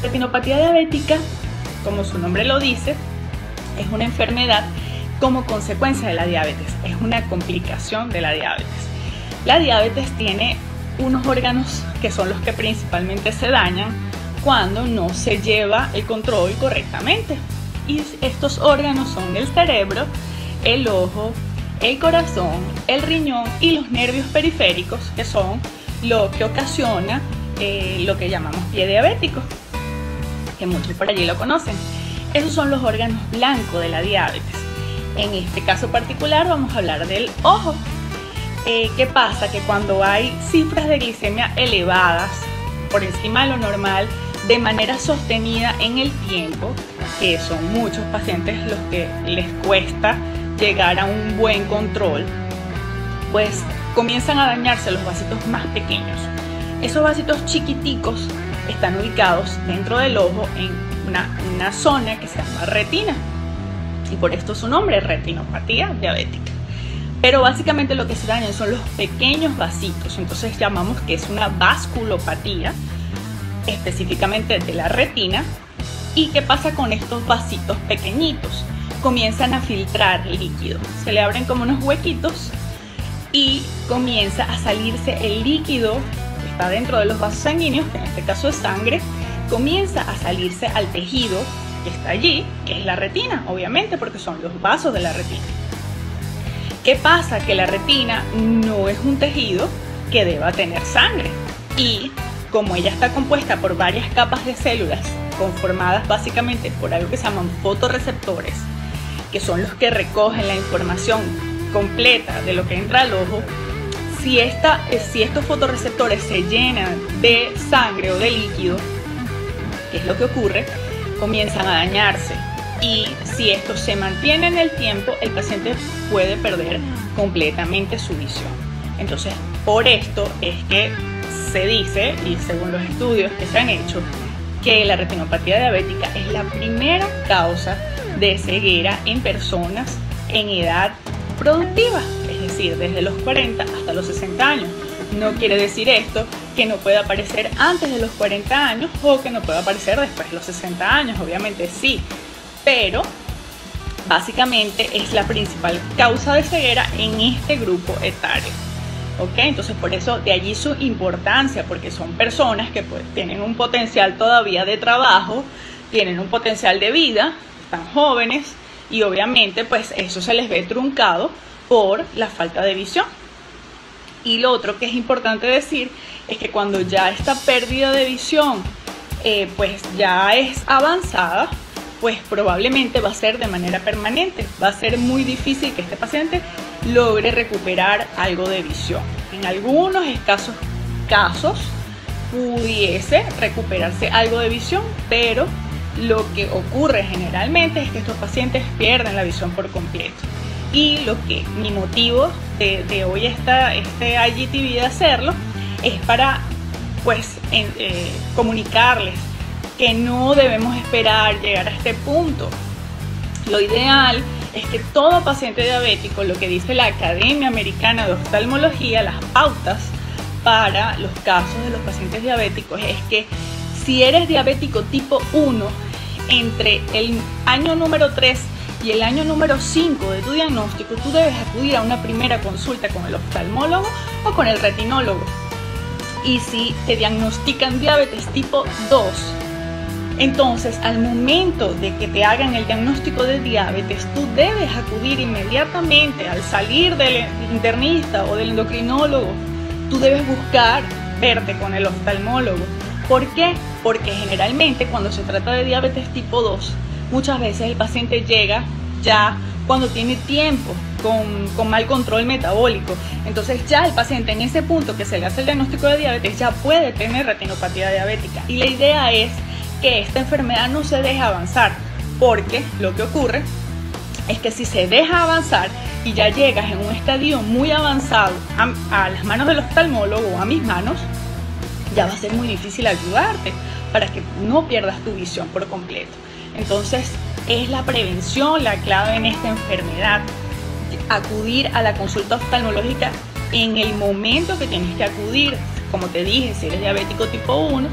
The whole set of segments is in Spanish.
Retinopatía diabética, como su nombre lo dice, es una enfermedad como consecuencia de la diabetes, es una complicación de la diabetes. La diabetes tiene unos órganos que son los que principalmente se dañan cuando no se lleva el control correctamente. Y estos órganos son el cerebro, el ojo, el corazón, el riñón y los nervios periféricos, que son lo que ocasiona lo que llamamos pie diabético, que muchos por allí lo conocen. Esos son los órganos blancos de la diabetes. En este caso particular vamos a hablar del ojo. ¿Qué pasa? Que cuando hay cifras de glicemia elevadas, por encima de lo normal, de manera sostenida en el tiempo, que son muchos pacientes los que les cuesta llegar a un buen control, pues comienzan a dañarse los vasitos más pequeños. Esos vasitos chiquiticos están ubicados dentro del ojo en una zona que se llama retina, y por esto su nombre, retinopatía diabética. Pero básicamente lo que se dañan son los pequeños vasitos, entonces llamamos que es una vasculopatía, específicamente de la retina. ¿Y qué pasa con estos vasitos pequeñitos? Comienzan a filtrar líquido, se le abren como unos huequitos y comienza a salirse el líquido que está dentro de los vasos sanguíneos, que en este caso es sangre, comienza a salirse al tejido que está allí, que es la retina, obviamente, porque son los vasos de la retina. ¿Qué pasa? Que la retina no es un tejido que deba tener sangre, y como ella está compuesta por varias capas de células conformadas básicamente por algo que se llaman fotorreceptores, que son los que recogen la información completa de lo que entra al ojo, si estos fotorreceptores se llenan de sangre o de líquido, ¿qué es lo que ocurre? Comienzan a dañarse, y si esto se mantiene en el tiempo, el paciente puede perder completamente su visión. Entonces, por esto es que se dice, y según los estudios que se han hecho, que la retinopatía diabética es la primera causa de ceguera en personas en edad productiva, es decir, desde los 40 hasta los 60 años. No quiere decir esto que no pueda aparecer antes de los 40 años o que no pueda aparecer después de los 60 años, obviamente sí, pero básicamente es la principal causa de ceguera en este grupo etario. ¿Ok? Entonces por eso de allí su importancia, porque son personas que pues tienen un potencial todavía de trabajo, tienen un potencial de vida, están jóvenes, y obviamente pues eso se les ve truncado por la falta de visión. Y lo otro que es importante decir es que cuando ya esta pérdida de visión pues ya es avanzada, pues probablemente va a ser de manera permanente. Va a ser muy difícil que este paciente logre recuperar algo de visión. En algunos escasos casos pudiese recuperarse algo de visión, pero lo que ocurre generalmente es que estos pacientes pierden la visión por completo. Y mi motivo de hoy este IGTV de hacerlo es para pues comunicarles que no debemos esperar llegar a este punto. Lo ideal es que todo paciente diabético, lo que dice la Academia Americana de Oftalmología, las pautas para los casos de los pacientes diabéticos, es que si eres diabético tipo 1, entre el año número 3 y el año número 5 de tu diagnóstico, tú debes acudir a una primera consulta con el oftalmólogo o con el retinólogo. Y si te diagnostican diabetes tipo 2, entonces al momento de que te hagan el diagnóstico de diabetes, tú debes acudir inmediatamente al salir del internista o del endocrinólogo. Tú debes buscar verte con el oftalmólogo. ¿Por qué? Porque generalmente cuando se trata de diabetes tipo 2, muchas veces el paciente llega ya cuando tiene tiempo, con mal control metabólico. Entonces ya el paciente en ese punto que se le hace el diagnóstico de diabetes ya puede tener retinopatía diabética. Y la idea es que esta enfermedad no se deja avanzar, porque lo que ocurre es que si se deja avanzar y ya llegas en un estadio muy avanzado a las manos del oftalmólogo o a mis manos, ya va a ser muy difícil ayudarte para que no pierdas tu visión por completo. Entonces es la prevención la clave en esta enfermedad. Acudir a la consulta oftalmológica en el momento que tienes que acudir. Como te dije, si eres diabético tipo 1,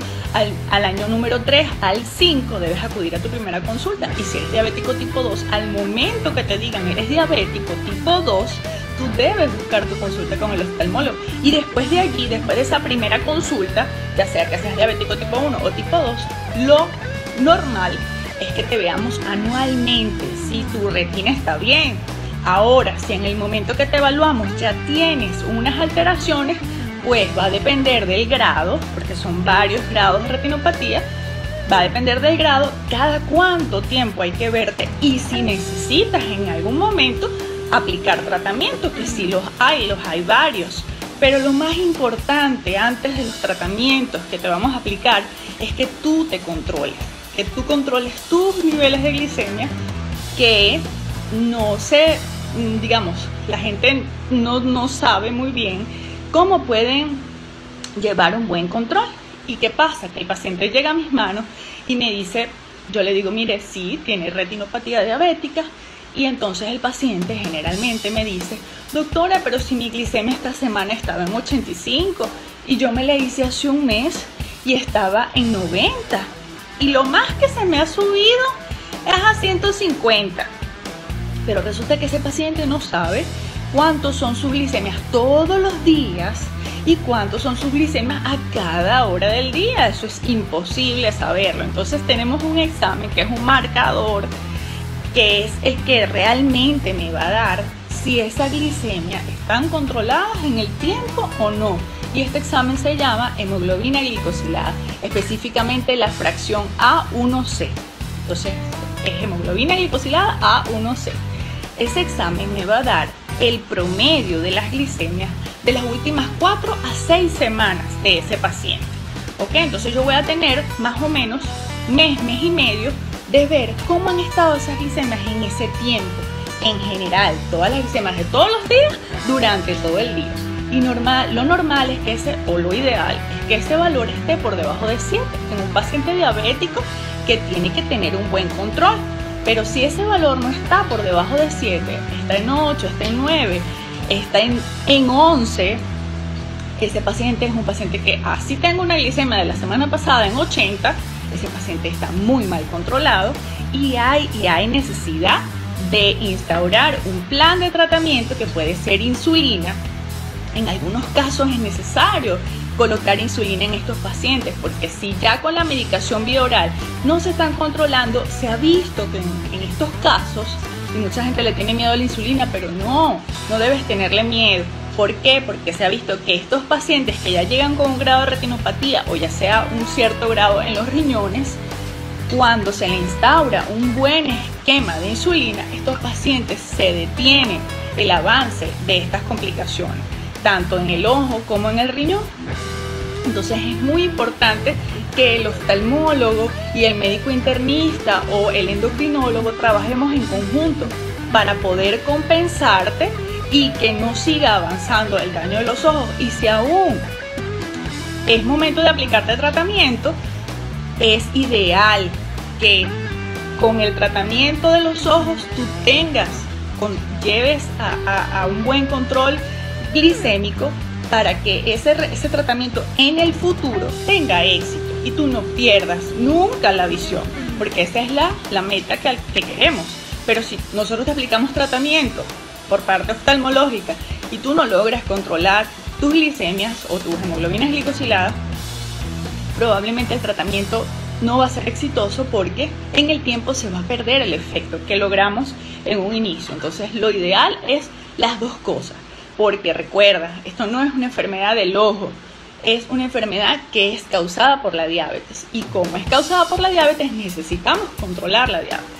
al año número 3 al 5 debes acudir a tu primera consulta. Y si eres diabético tipo 2, al momento que te digan eres diabético tipo 2, tú debes buscar tu consulta con el oftalmólogo. Y después de allí, después de esa primera consulta, ya sea que seas diabético tipo 1 o tipo 2, lo normal es que te veamos anualmente si tu retina está bien. Ahora, si en el momento que te evaluamos ya tienes unas alteraciones, pues va a depender del grado, porque son varios grados de retinopatía, va a depender del grado, cada cuánto tiempo hay que verte y si necesitas en algún momento aplicar tratamiento, que sí los hay varios. Pero lo más importante antes de los tratamientos que te vamos a aplicar es que tú te controles, que tú controles tus niveles de glicemia, que no sé, digamos, la gente no sabe muy bien cómo pueden llevar un buen control. ¿Y qué pasa? Que el paciente llega a mis manos y me dice, yo le digo, mire, sí, tiene retinopatía diabética, y entonces el paciente generalmente me dice, doctora, pero si mi glicemia esta semana estaba en 85 y yo me la hice hace un mes y estaba en 90 y lo más que se me ha subido es a 150. Pero resulta que ese paciente no sabe cuántos son sus glicemias todos los días y cuántos son sus glicemias a cada hora del día. Eso es imposible saberlo. Entonces tenemos un examen que es un marcador, que es el que realmente me va a dar si esa glicemia están controladas en el tiempo o no. Y este examen se llama hemoglobina glicosilada, específicamente la fracción A1C. Entonces es hemoglobina glicosilada A1C. Ese examen me va a dar el promedio de las glicemias de las últimas 4 a 6 semanas de ese paciente. ¿Ok? Entonces yo voy a tener más o menos mes y medio de ver cómo han estado esas glicemias en ese tiempo. En general, todas las glicemias de todos los días durante todo el día. Y lo normal es que lo ideal es que ese valor esté por debajo de 7 en un paciente diabético que tiene que tener un buen control. Pero si ese valor no está por debajo de 7, está en 8, está en 9, está en 11, ese paciente es un paciente que así tengo una glicemia de la semana pasada en 80, ese paciente está muy mal controlado y hay necesidad de instaurar un plan de tratamiento que puede ser insulina. En algunos casos es necesario colocar insulina en estos pacientes, porque si ya con la medicación vía oral no se están controlando, se ha visto que en estos casos, y mucha gente le tiene miedo a la insulina, pero no debes tenerle miedo. ¿Por qué? Porque se ha visto que estos pacientes que ya llegan con un grado de retinopatía o ya sea un cierto grado en los riñones, cuando se le instaura un buen esquema de insulina, estos pacientes se detiene el avance de estas complicaciones, tanto en el ojo como en el riñón. Entonces es muy importante que el oftalmólogo y el médico internista o el endocrinólogo trabajemos en conjunto para poder compensarte y que no siga avanzando el daño de los ojos. Y si aún es momento de aplicarte tratamiento, es ideal que con el tratamiento de los ojos tú lleves a un buen control glicémico para que ese tratamiento en el futuro tenga éxito y tú no pierdas nunca la visión, porque esa es la meta que queremos. Pero si nosotros te aplicamos tratamiento por parte oftalmológica y tú no logras controlar tus glicemias o tus hemoglobinas glicosiladas, probablemente el tratamiento no va a ser exitoso, porque en el tiempo se va a perder el efecto que logramos en un inicio. Entonces lo ideal es las dos cosas, porque recuerda, esto no es una enfermedad del ojo, es una enfermedad que es causada por la diabetes, y como es causada por la diabetes necesitamos controlar la diabetes.